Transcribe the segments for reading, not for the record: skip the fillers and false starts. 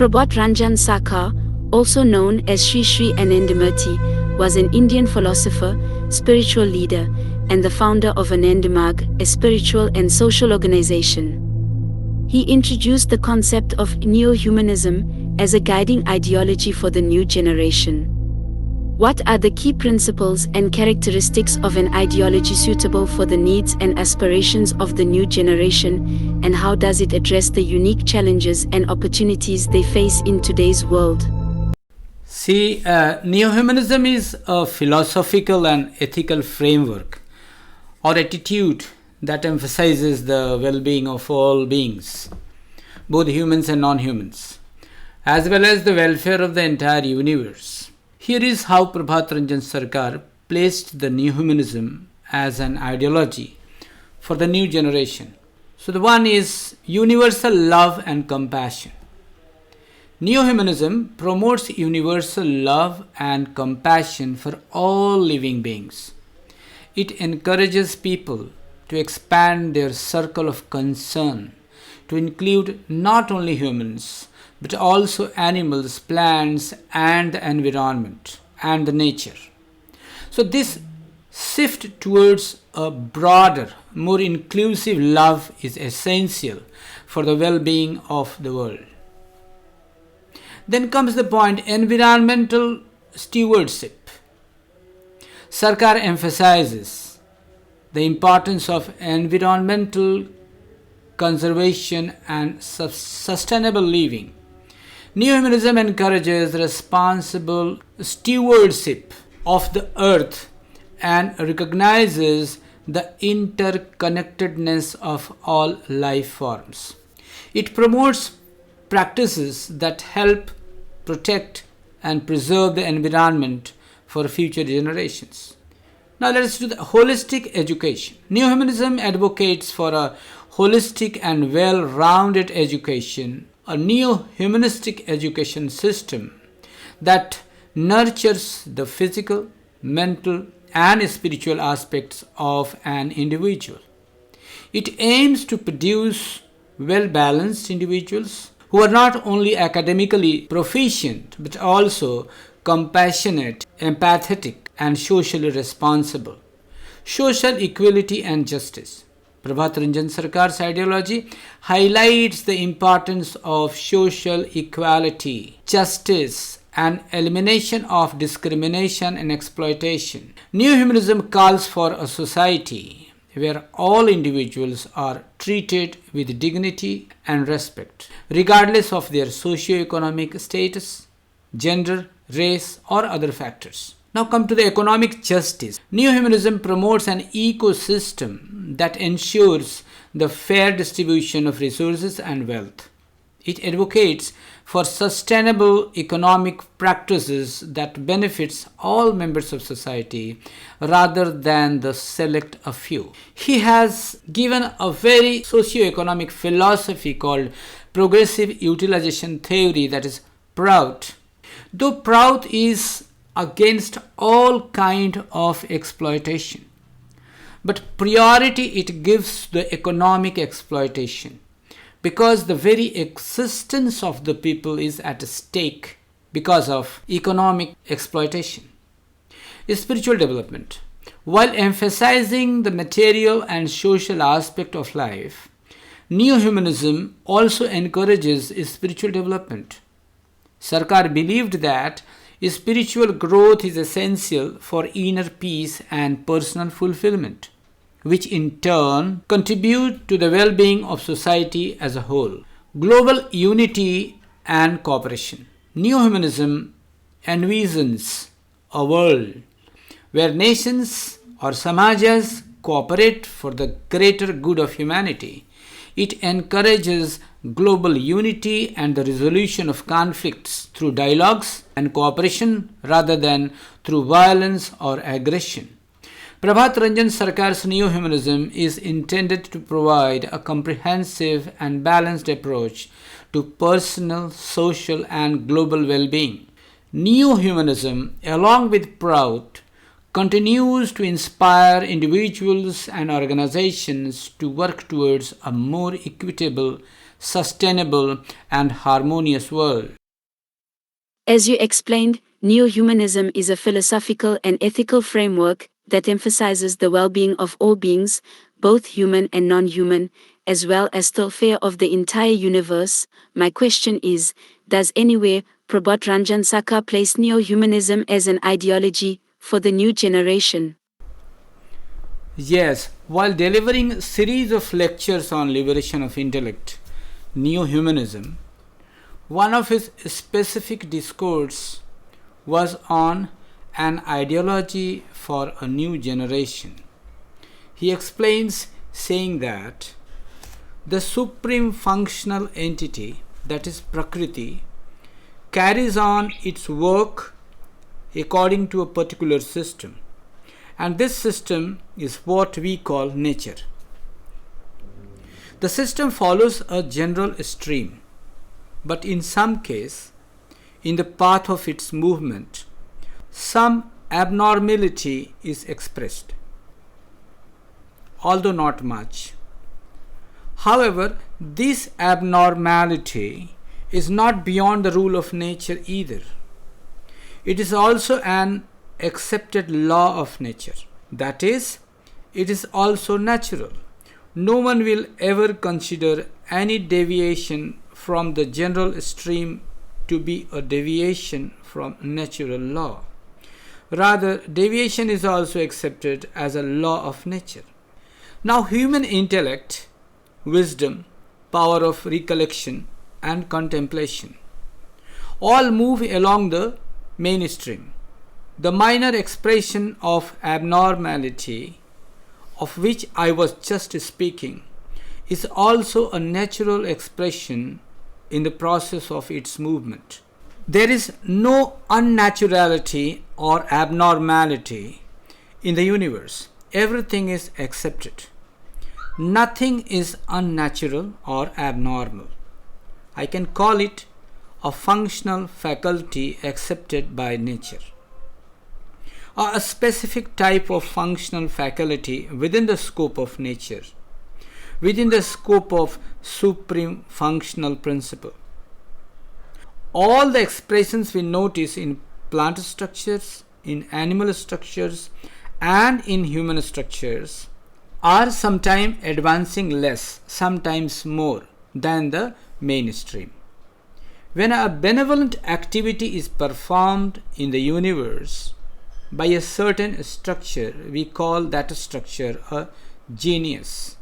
Prabhat Ranjan Sakar, also known as Sri Sri Anandamurti, was an Indian philosopher, spiritual leader, and the founder of Anandamag, a spiritual and social organization. He introduced the concept of Neo-Humanism as a guiding ideology for the new generation. What are the key principles and characteristics of an ideology suitable for the needs and aspirations of the new generation, and how does it address the unique challenges and opportunities they face in today's world? See, Neo-Humanism is a philosophical and ethical framework or attitude that emphasizes the well-being of all beings, both humans and non-humans, as well as the welfare of the entire universe. Here is how Prabhat Ranjan Sarkar placed the Neo-Humanism as an ideology for the new generation. So the one is universal love and compassion. Neo-Humanism promotes universal love and compassion for all living beings. It encourages people to expand their circle of concern to include not only humans but also animals, plants, and the environment and the nature. So this shift towards a broader, more inclusive love is essential for the well-being of the world. Then comes the point, environmental stewardship. Sarkar emphasizes the importance of environmental conservation and sustainable living. Neo-Humanism encourages responsible stewardship of the earth and recognizes the interconnectedness of all life forms. It promotes practices that help protect and preserve the environment for future generations. Now let us do the holistic education. Neo-Humanism advocates for a holistic and well-rounded education, a neo-humanistic education system that nurtures the physical, mental, and spiritual aspects of an individual. It aims to produce well-balanced individuals who are not only academically proficient but also compassionate, empathetic, and socially responsible. Social equality and justice. Prabhat Ranjan Sarkar's ideology highlights the importance of social equality, justice, and elimination of discrimination and exploitation. Neo-Humanism calls for a society where all individuals are treated with dignity and respect, regardless of their socio-economic status, gender, race, or other factors. Now come to the economic justice. Neo-Humanism promotes an ecosystem that ensures the fair distribution of resources and wealth. It advocates for sustainable economic practices that benefits all members of society rather than the select a few. He has given a very socio-economic philosophy called progressive utilization theory, that is PROUT. Though PROUT is against all kind of exploitation, but priority it gives the economic exploitation, because the very existence of the people is at stake because of economic exploitation. Spiritual development. While emphasizing the material and social aspect of life, Neo-Humanism also encourages spiritual development. Sarkar believed that spiritual growth is essential for inner peace and personal fulfillment, which in turn contribute to the well-being of society as a whole. Global unity and cooperation. Neo-Humanism envisions a world where nations or samajas cooperate for the greater good of humanity. It encourages global unity and the resolution of conflicts through dialogues and cooperation rather than through violence or aggression. Prabhat Ranjan Sarkar's Neo-Humanism is intended to provide a comprehensive and balanced approach to personal, social, and global well-being. Neo-Humanism, along with PROUT, continues to inspire individuals and organizations to work towards a more equitable, sustainable, and harmonious world. As you explained, Neo-Humanism is a philosophical and ethical framework that emphasizes the well-being of all beings, both human and non-human, as well as the welfare of the entire universe. My question is, does anywhere Prabhat Ranjan Saka place Neo-Humanism as an ideology for the new generation? Yes, while delivering a series of lectures on liberation of intellect, Neo-Humanism, one of his specific discourse was on an ideology for a new generation. He explains saying that the supreme functional entity, that is Prakriti, carries on its work according to a particular system, and this system is what we call nature. The system follows a general stream, but in some case, in the path of its movement, some abnormality is expressed, although not much. However, this abnormality is not beyond the rule of nature either. It is also an accepted law of nature. That is, it is also natural. No one will ever consider any deviation from the general stream to be a deviation from natural law. Rather, deviation is also accepted as a law of nature. Now, human intellect, wisdom, power of recollection, and contemplation all move along the mainstream. The minor expression of abnormality, of which I was just speaking, is also a natural expression in the process of its movement. There is no unnaturality or abnormality in the universe. Everything is accepted. Nothing is unnatural or abnormal. I can call it a functional faculty accepted by nature, or a specific type of functional faculty within the scope of nature, within the scope of supreme functional principle. All the expressions we notice in plant structures, in animal structures, and in human structures are sometimes advancing less, sometimes more than the mainstream. When a benevolent activity is performed in the universe by a certain structure, we call that structure a genius.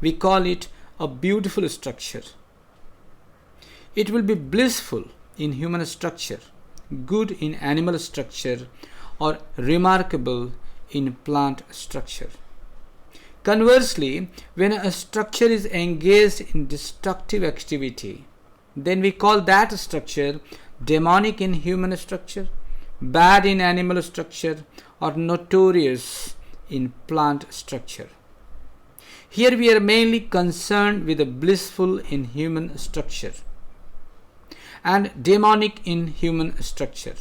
We call it a beautiful structure. It will be blissful in human structure, good in animal structure, or remarkable in plant structure. Conversely, when a structure is engaged in destructive activity, then we call that structure demonic in human structure, bad in animal structure, or notorious in plant structure. Here we are mainly concerned with the blissful in human structure and demonic in human structure.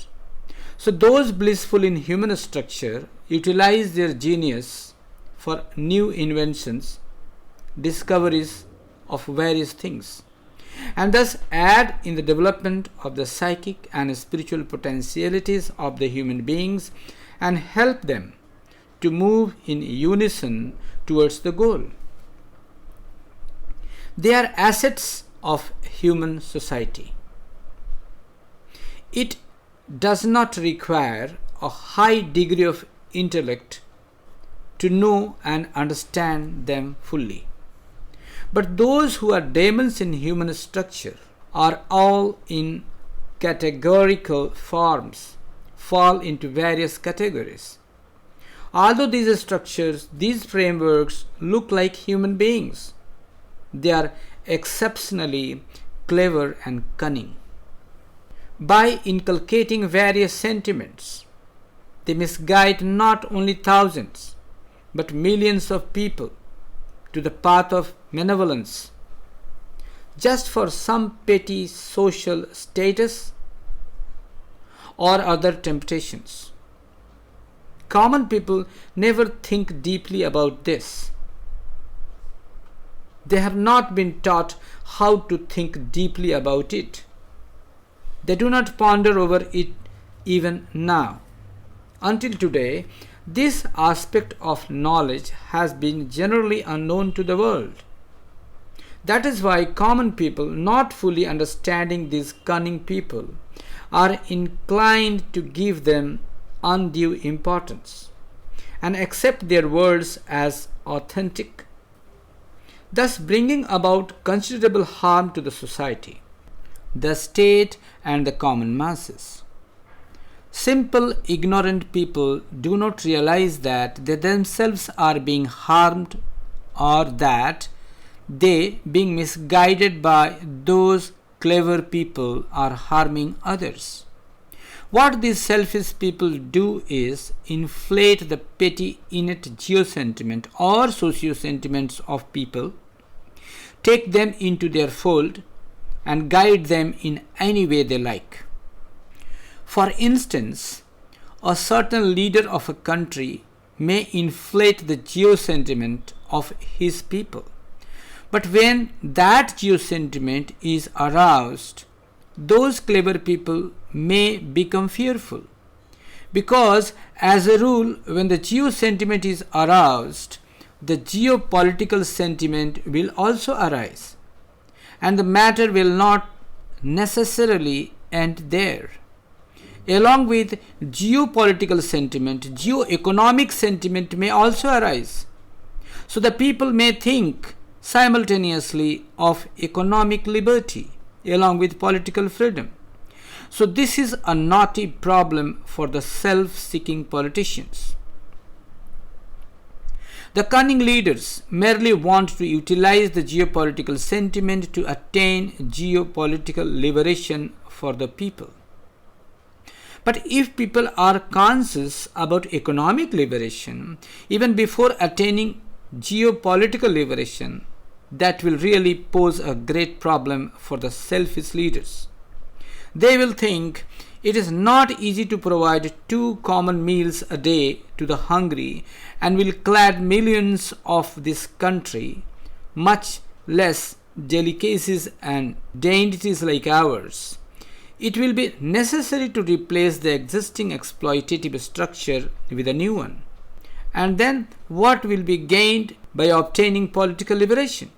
So those blissful in human structure utilize their genius for new inventions, discoveries of various things, and thus add in the development of the psychic and spiritual potentialities of the human beings and help them to move in unison towards the goal. They are assets of human society. It does not require a high degree of intellect to know and understand them fully. But those who are demons in human structure are all in categorical forms, fall into various categories. Although these structures, these frameworks look like human beings, they are exceptionally clever and cunning. By inculcating various sentiments, they misguide not only thousands, but millions of people to the path of benevolence, just for some petty social status or other temptations. Common people never think deeply about this. They have not been taught how to think deeply about it. They do not ponder over it even now. Until today, this aspect of knowledge has been generally unknown to the world. That is why common people, not fully understanding these cunning people, are inclined to give them undue importance and accept their words as authentic, thus bringing about considerable harm to the society, the state, and the common masses. Simple, ignorant people do not realize that they themselves are being harmed, or that they, being misguided by those clever people, are harming others. What these selfish people do is inflate the petty innate geo-sentiment or socio-sentiments of people, take them into their fold, and guide them in any way they like. For instance, a certain leader of a country may inflate the geo-sentiment of his people. But when that geo-sentiment is aroused, those clever people may become fearful. Because, as a rule, when the geo-sentiment is aroused, the geopolitical sentiment will also arise, and the matter will not necessarily end there. Along with geopolitical sentiment, geoeconomic sentiment may also arise. So the people may think simultaneously of economic liberty along with political freedom. So this is a knotty problem for the self-seeking politicians. The cunning leaders merely want to utilize the geopolitical sentiment to attain geopolitical liberation for the people. But if people are conscious about economic liberation, even before attaining geopolitical liberation, that will really pose a great problem for the selfish leaders. They will think it is not easy to provide 2 common meals a day to the hungry and will clad millions of this country, much less delicacies and dainties like ours. It will be necessary to replace the existing exploitative structure with a new one. And then what will be gained by obtaining political liberation?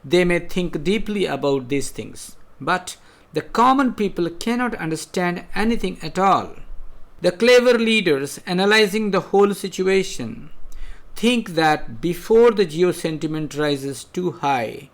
They may think deeply about these things, but the common people cannot understand anything at all. The clever leaders, analyzing the whole situation, think that before the geo-sentiment rises too high,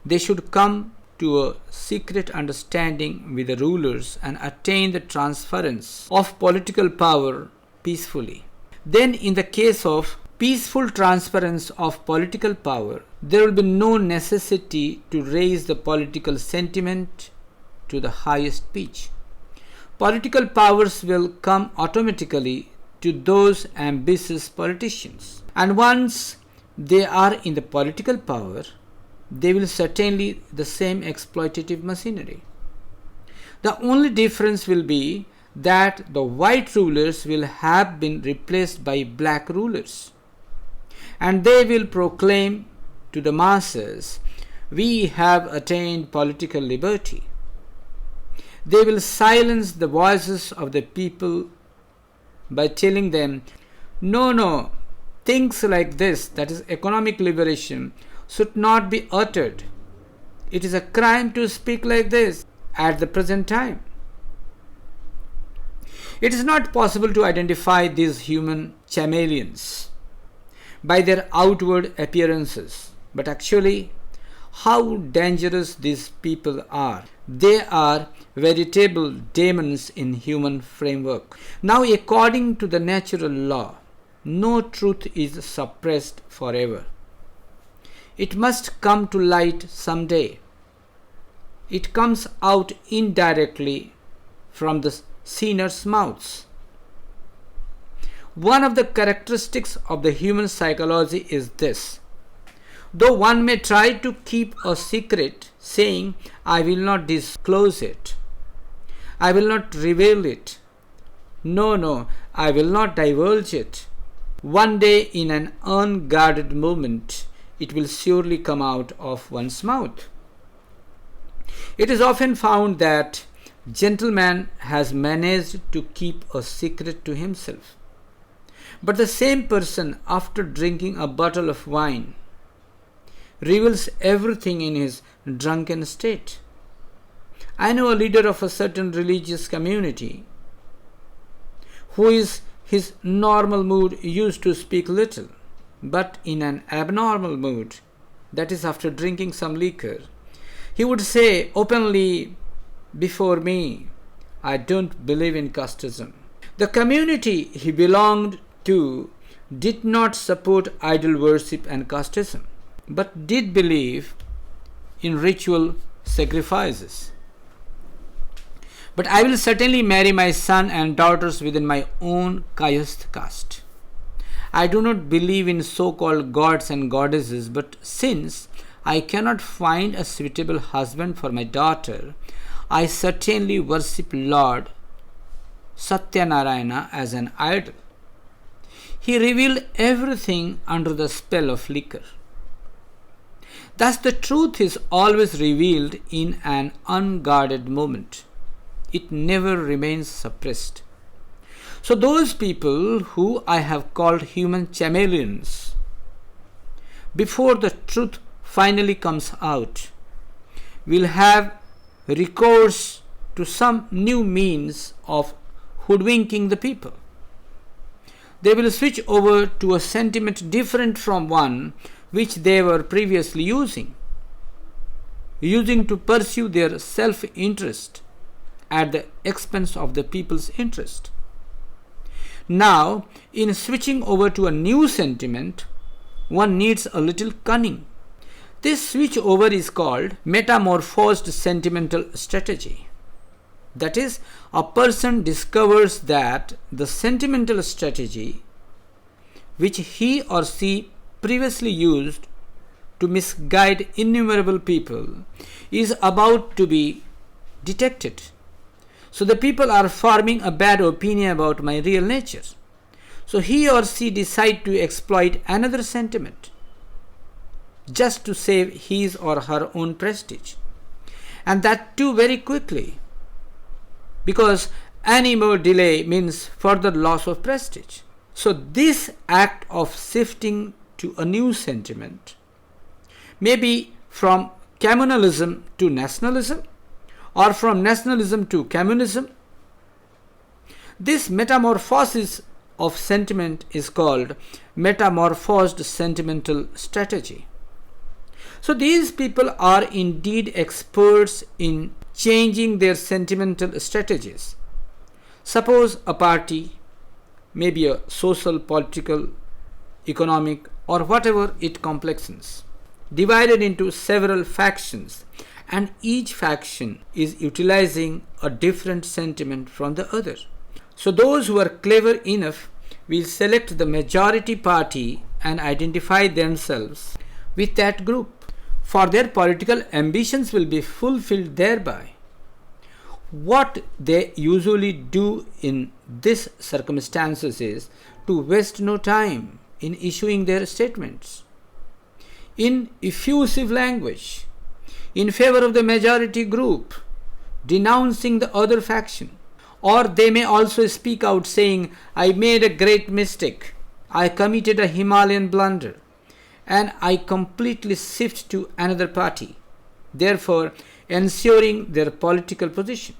they should come to a secret understanding with the rulers and attain the transference of political power peacefully. Then, in the case of peaceful transference of political power, there will be no necessity to raise the political sentiment to the highest pitch. Political powers will come automatically to those ambitious politicians. And once they are in the political power, they will certainly the same exploitative machinery. The only difference will be that the white rulers will have been replaced by black rulers, and they will proclaim to the masses, "We have attained political liberty." They will silence the voices of the people by telling them, no, things like this, that is economic liberation, should not be uttered. It is a crime to speak like this at the present time. It is not possible to identify these human chameleons by their outward appearances, but actually how dangerous these people are. They are veritable demons in human framework. Now, according to the natural law, no truth is suppressed forever. It must come to light someday. It comes out indirectly from the sinners' mouths. One of the characteristics of the human psychology is this. Though one may try to keep a secret, saying, "I will not disclose it, I will not reveal it, no, I will not divulge it," one day in an unguarded moment, it will surely come out of one's mouth. It is often found that gentleman has managed to keep a secret to himself. But the same person, after drinking a bottle of wine, reveals everything in his drunken state. I know a leader of a certain religious community who is his normal mood used to speak little, but in an abnormal mood, that is after drinking some liquor, he would say openly before me, I don't believe in casteism. The community he belonged to did not support idol worship and casteism, but did believe in ritual sacrifices. But I will certainly marry my son and daughters within my own caste caste. I do not believe in so-called gods and goddesses, but since I cannot find a suitable husband for my daughter, I certainly worship Lord Satyanarayana as an idol. He revealed everything under the spell of liquor. Thus the truth is always revealed in an unguarded moment. It never remains suppressed. So those people who I have called human chameleons, before the truth finally comes out, will have recourse to some new means of hoodwinking the people. They will switch over to a sentiment different from one which they were previously using to pursue their self-interest at the expense of the people's interest. Now, in switching over to a new sentiment, one needs a little cunning. This switch over is called metamorphosed sentimental strategy. That is, a person discovers that the sentimental strategy which he or she previously used to misguide innumerable people is about to be detected. So the people are forming a bad opinion about my real nature. So he or she decide to exploit another sentiment just to save his or her own prestige. And that too very quickly, because any more delay means further loss of prestige. So this act of shifting to a new sentiment may be from communalism to nationalism, or from nationalism to communism. This metamorphosis of sentiment is called metamorphosed sentimental strategy. So these people are indeed experts in changing their sentimental strategies. Suppose a party, maybe a social, political, economic, or whatever it complexes, divided into several factions, and each faction is utilizing a different sentiment from the other. So those who are clever enough will select the majority party and identify themselves with that group, for their political ambitions will be fulfilled thereby. What they usually do in these circumstances is to waste no time in issuing their statements in effusive language in favor of the majority group, denouncing the other faction. Or they may also speak out saying, I made a great mistake, I committed a Himalayan blunder, and I completely shift to another party, therefore ensuring their political position.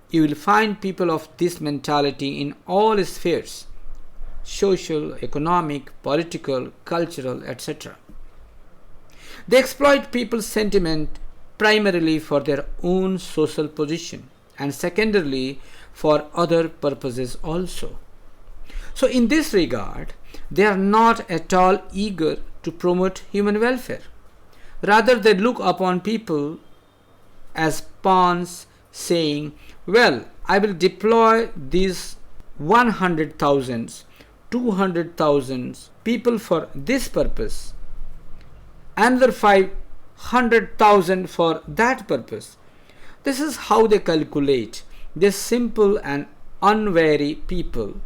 You will find people of this mentality in all spheres, social, economic, political, cultural, etc. They exploit people's sentiment primarily for their own social position and secondarily for other purposes also. So in this regard, they are not at all eager to promote human welfare. Rather, they look upon people as pawns, saying, well, I will deploy these 100,000, 200,000 people for this purpose, another 500,000 for that purpose. This is how they calculate. This simple and unwary people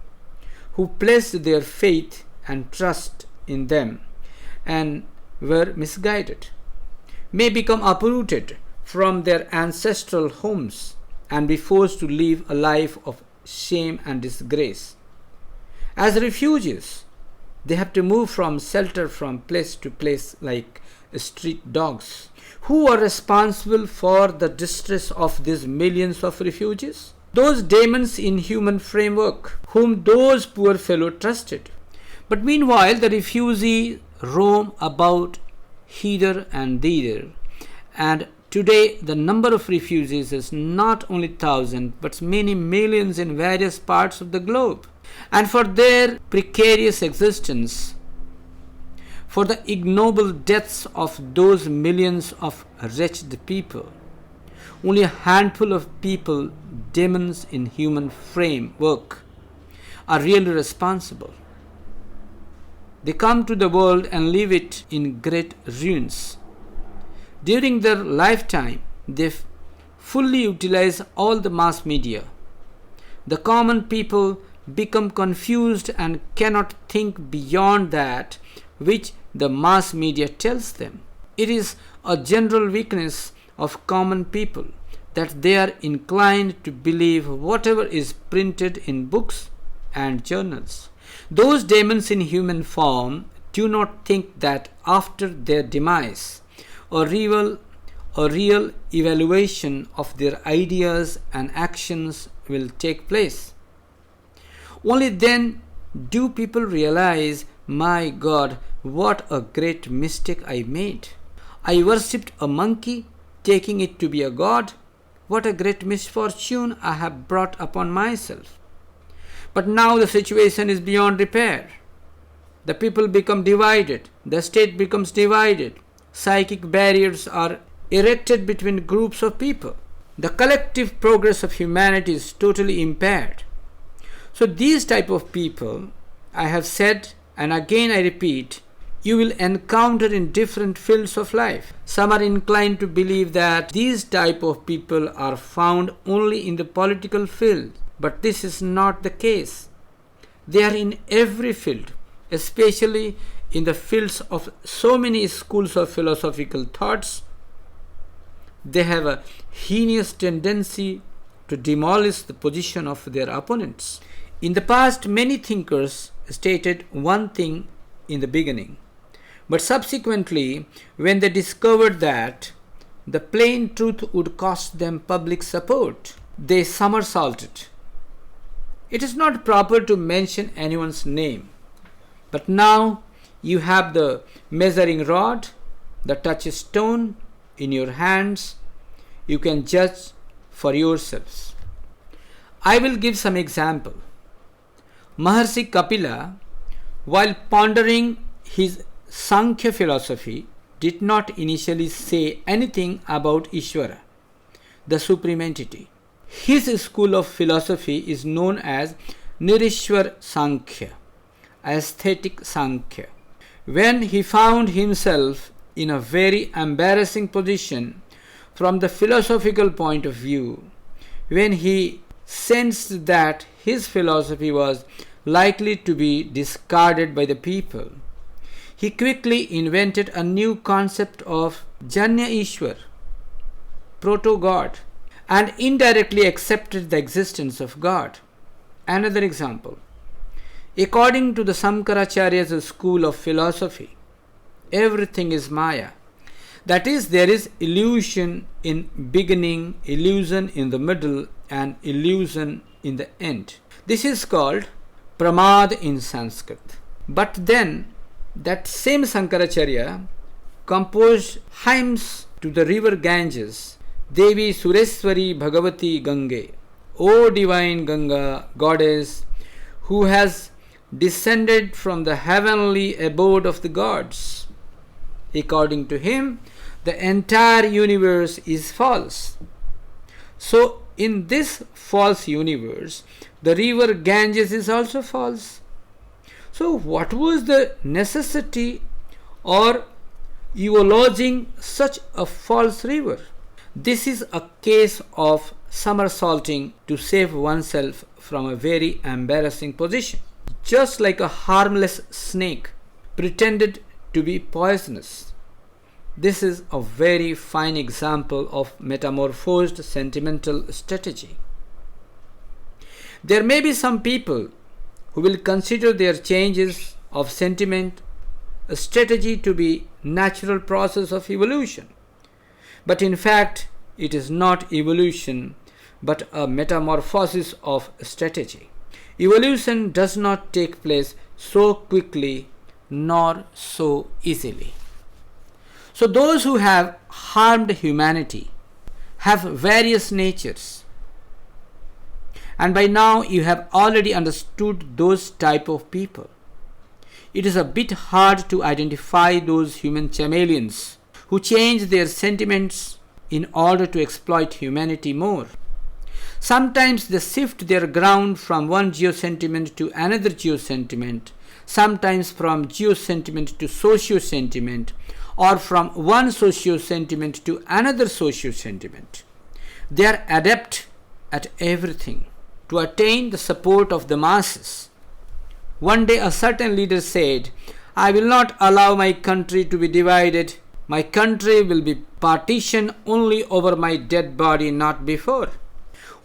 who place their faith and trust in them and were misguided, may become uprooted from their ancestral homes and be forced to live a life of shame and disgrace. As refugees, they have to move from shelter from place to place like street dogs. Who are responsible for the distress of these millions of refugees? Those demons in human framework, whom those poor fellows trusted. But meanwhile, the refugees roam about hither and thither, and today the number of refugees is not only thousands but many millions in various parts of the globe. And for their precarious existence, for the ignoble deaths of those millions of wretched people, only a handful of people, demons in human framework, are really responsible. They come to the world and leave it in great ruins. During their lifetime, they fully utilize all the mass media. The common people become confused and cannot think beyond that which the mass media tells them. It is a general weakness of common people that they are inclined to believe whatever is printed in books and journals. Those demons in human form do not think that after their demise, a real evaluation of their ideas and actions will take place. Only then do people realize, my God, what a great mistake I made. I worshipped a monkey, taking it to be a god. What a great misfortune I have brought upon myself. But now the situation is beyond repair. The people become divided. The state becomes divided. Psychic barriers are erected between groups of people. The collective progress of humanity is totally impaired. So these type of people, I have said, and again I repeat, you will encounter in different fields of life. Some are inclined to believe that these type of people are found only in the political field, but this is not the case. They are in every field, especially in the fields of so many schools of philosophical thoughts. They have a heinous tendency to demolish the position of their opponents. In the past, many thinkers stated one thing in the beginning, but subsequently, when they discovered that the plain truth would cost them public support, they somersaulted. It is not proper to mention anyone's name, but now you have the measuring rod, the touchstone in your hands. You can judge for yourselves. I will give some example. Maharshi Kapila, while pondering his Sankhya philosophy, did not initially say anything about Ishvara, the Supreme Entity. His school of philosophy is known as Nirishwar Sankhya, aesthetic Sankhya. When he found himself in a very embarrassing position from the philosophical point of view, when he sensed that his philosophy was likely to be discarded by the people, he quickly invented a new concept of Janya Ishwar, proto-God, and indirectly accepted the existence of God. Another example. According to the Sankaracharya's school of philosophy, everything is Maya. That is, there is illusion in beginning, illusion in the middle, and illusion in the end. This is called Pramad in Sanskrit. But then, that same Sankaracharya composed hymns to the river Ganges, Devi Sureswari Bhagavati Gange, O divine Ganga, goddess, who has descended from the heavenly abode of the gods. According to him, the entire universe is false. So, in this false universe, the river Ganges is also false. So, what was the necessity or eulogizing such a false river? This is a case of somersaulting to save oneself from a very embarrassing position. Just like a harmless snake pretended to be poisonous. This is a very fine example of metamorphosed sentimental strategy. There may be some people who will consider their changes of sentiment a strategy to be natural process of evolution. But in fact, it is not evolution, but a metamorphosis of strategy. Evolution does not take place so quickly nor so easily. So those who have harmed humanity have various natures. And by now you have already understood those type of people. It is a bit hard to identify those human chameleons who change their sentiments in order to exploit humanity more. Sometimes they shift their ground from one geo-sentiment to another geo-sentiment, sometimes from geo-sentiment to socio-sentiment, or from one socio-sentiment to another socio-sentiment. They are adept at everything to attain the support of the masses. One day a certain leader said, "I will not allow my country to be divided. My country will be partitioned only over my dead body, not before."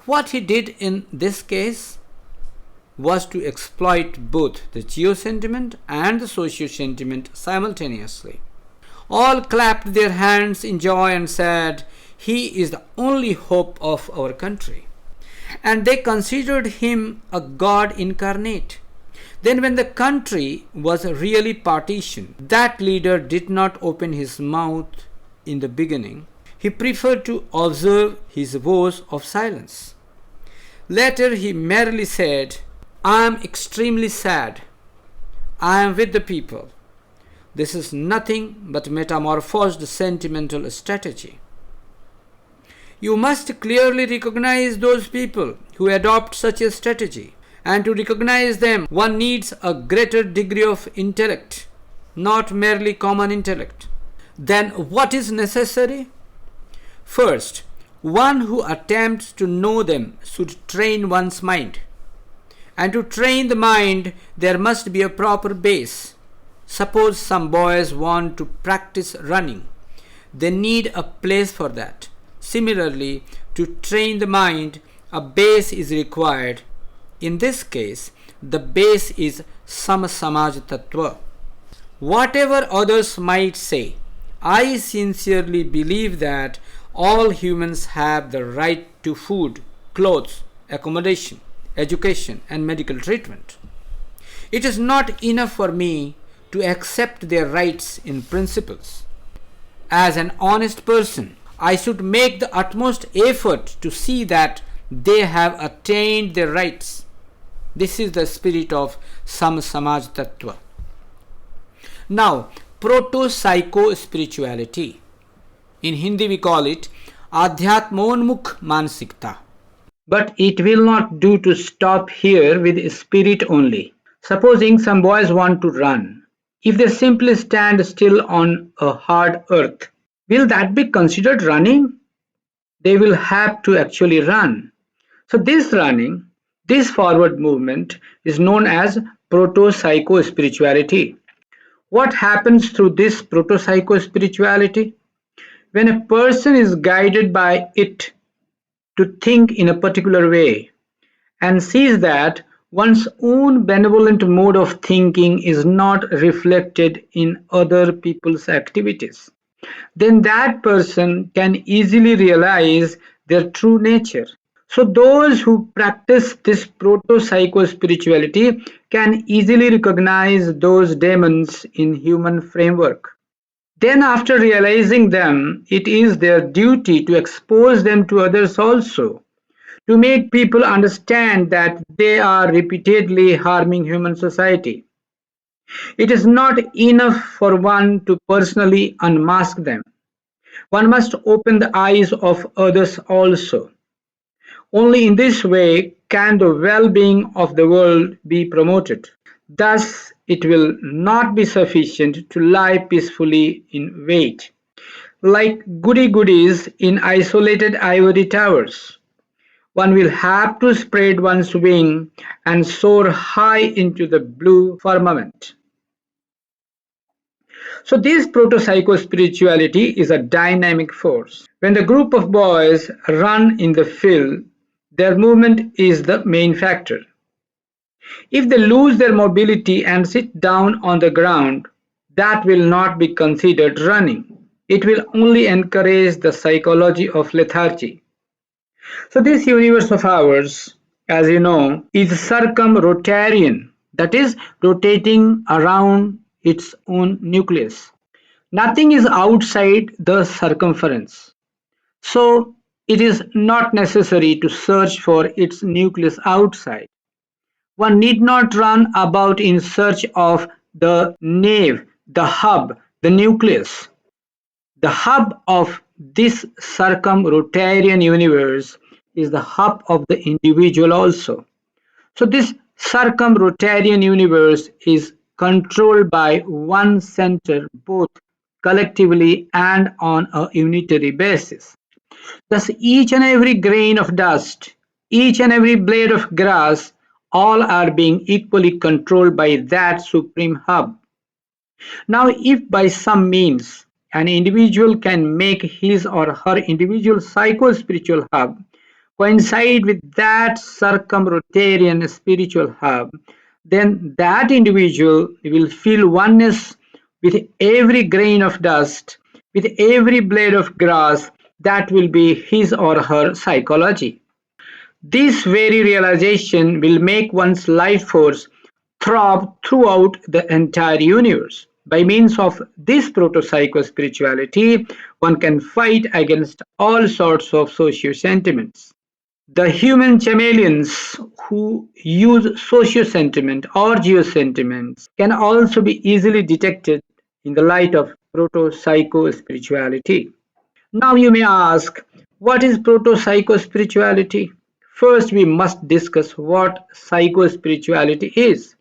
What he did in this case was to exploit both the geo-sentiment and the socio-sentiment simultaneously. All clapped their hands in joy and said, "He is the only hope of our country." And they considered him a god incarnate. Then when the country was really partitioned, that leader did not open his mouth in the beginning. He preferred to observe his vows of silence. Later he merely said, "I am extremely sad. I am with the people." This is nothing but metamorphosed sentimental strategy. You must clearly recognize those people who adopt such a strategy. And to recognize them, one needs a greater degree of intellect, not merely common intellect. Then what is necessary? First, one who attempts to know them should train one's mind. And to train the mind, there must be a proper base. Suppose some boys want to practice running. They need a place for that. Similarly, to train the mind, a base is required. In this case, the base is Samaj Tattva. Whatever others might say, I sincerely believe that all humans have the right to food, clothes, accommodation, education, and medical treatment. It is not enough for me to accept their rights in principles. As an honest person, I should make the utmost effort to see that they have attained their rights. This is the spirit of Samaj Tattva. Now, Proto-Psycho-Spirituality. In Hindi we call it Adhyatmonmukh Mansikta. But it will not do to stop here with spirit only. Supposing some boys want to run. If they simply stand still on a hard earth, will that be considered running? They will have to actually run. So this running, this forward movement is known as Proto-Psycho-Spirituality. What happens through this Proto-Psycho-Spirituality? When a person is guided by it to think in a particular way and sees that one's own benevolent mode of thinking is not reflected in other people's activities, then that person can easily realize their true nature. So those who practice this proto-psycho-spirituality can easily recognize those demons in human framework. Then after realizing them, it is their duty to expose them to others also, to make people understand that they are repeatedly harming human society. It is not enough for one to personally unmask them. One must open the eyes of others also. Only in this way can the well-being of the world be promoted. Thus, it will not be sufficient to lie peacefully in wait, like goody-goodies in isolated ivory towers. One will have to spread one's wing and soar high into the blue firmament. So this proto-psycho-spirituality is a dynamic force. When the group of boys run in the field, their movement is the main factor. If they lose their mobility and sit down on the ground, that will not be considered running. It will only encourage the psychology of lethargy. So this universe of ours, as you know, is circumrotarian, that is, rotating around its own nucleus. Nothing is outside the circumference. So it is not necessary to search for its nucleus outside. One need not run about in search of the nave, the hub, the nucleus. The hub of this circumrotarian universe is the hub of the individual also. So this circumrotarian universe is controlled by one center both collectively and on a unitary basis. Thus each and every grain of dust, each and every blade of grass, all are being equally controlled by that supreme hub. Now if by some means an individual can make his or her individual psycho-spiritual hub coincide with that circumrotarian spiritual hub, then that individual will feel oneness with every grain of dust, with every blade of grass. That will be his or her psychology. This very realization will make one's life force throb throughout the entire universe. By means of this proto-psycho-spirituality, one can fight against all sorts of socio-sentiments. The human chameleons who use socio-sentiment or geo-sentiments can also be easily detected in the light of proto-psycho-spirituality. Now you may ask, what is proto-psycho-spirituality? First, we must discuss what psycho-spirituality is.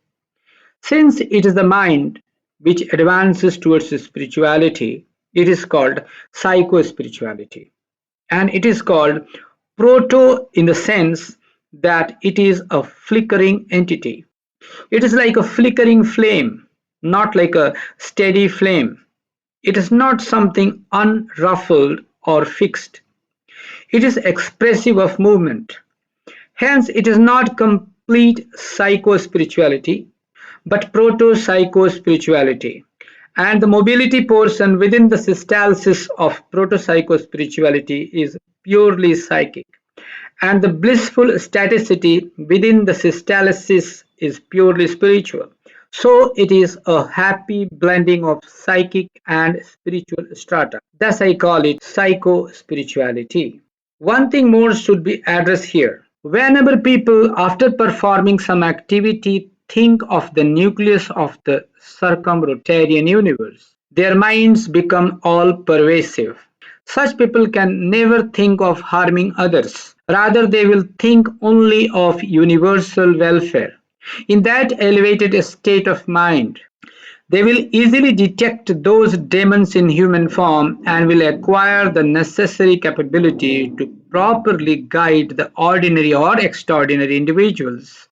Since it is the mind which advances towards spirituality, it is called psycho-spirituality. And it is called proto in the sense that it is a flickering entity. It is like a flickering flame, not like a steady flame. It is not something unruffled or fixed. It is expressive of movement. Hence, it is not complete psycho-spirituality, but proto-psycho-spirituality. And the mobility portion within the systalsis of proto-psycho-spirituality is purely psychic. And the blissful staticity within the systalysis is purely spiritual. So it is a happy blending of psychic and spiritual strata. Thus I call it psycho-spirituality. One thing more should be addressed here. Whenever people, after performing some activity, think of the nucleus of the circumrotarian universe, their minds become all pervasive. Such people can never think of harming others. Rather, they will think only of universal welfare. In that elevated state of mind, they will easily detect those demons in human form and will acquire the necessary capability to properly guide the ordinary or extraordinary individuals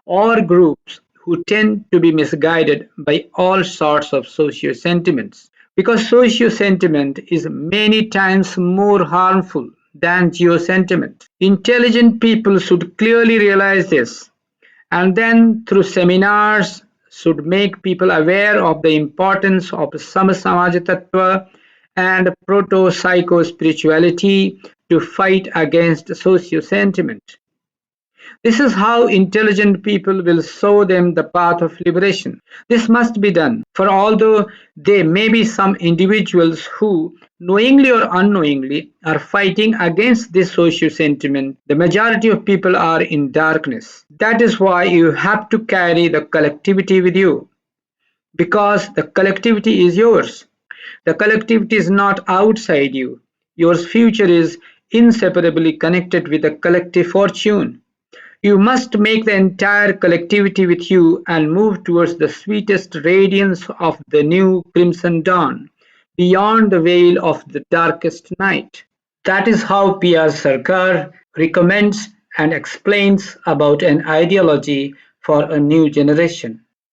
or groups who tend to be misguided by all sorts of socio-sentiments. Because socio-sentiment is many times more harmful than geo-sentiment. Intelligent people should clearly realize this and then through seminars should make people aware of the importance of Samasamaja Tattva and proto-psycho-spirituality to fight against socio-sentiment. This is how intelligent people will show them the path of liberation. This must be done, for although there may be some individuals who, knowingly or unknowingly, are fighting against this social sentiment, the majority of people are in darkness. That is why you have to carry the collectivity with you, because the collectivity is yours. The collectivity is not outside you. Your future is inseparably connected with the collective fortune. You must make the entire collectivity with you and move towards the sweetest radiance of the new crimson dawn, beyond the veil of the darkest night. That is how P.R. Sarkar recommends and explains about an ideology for a new generation.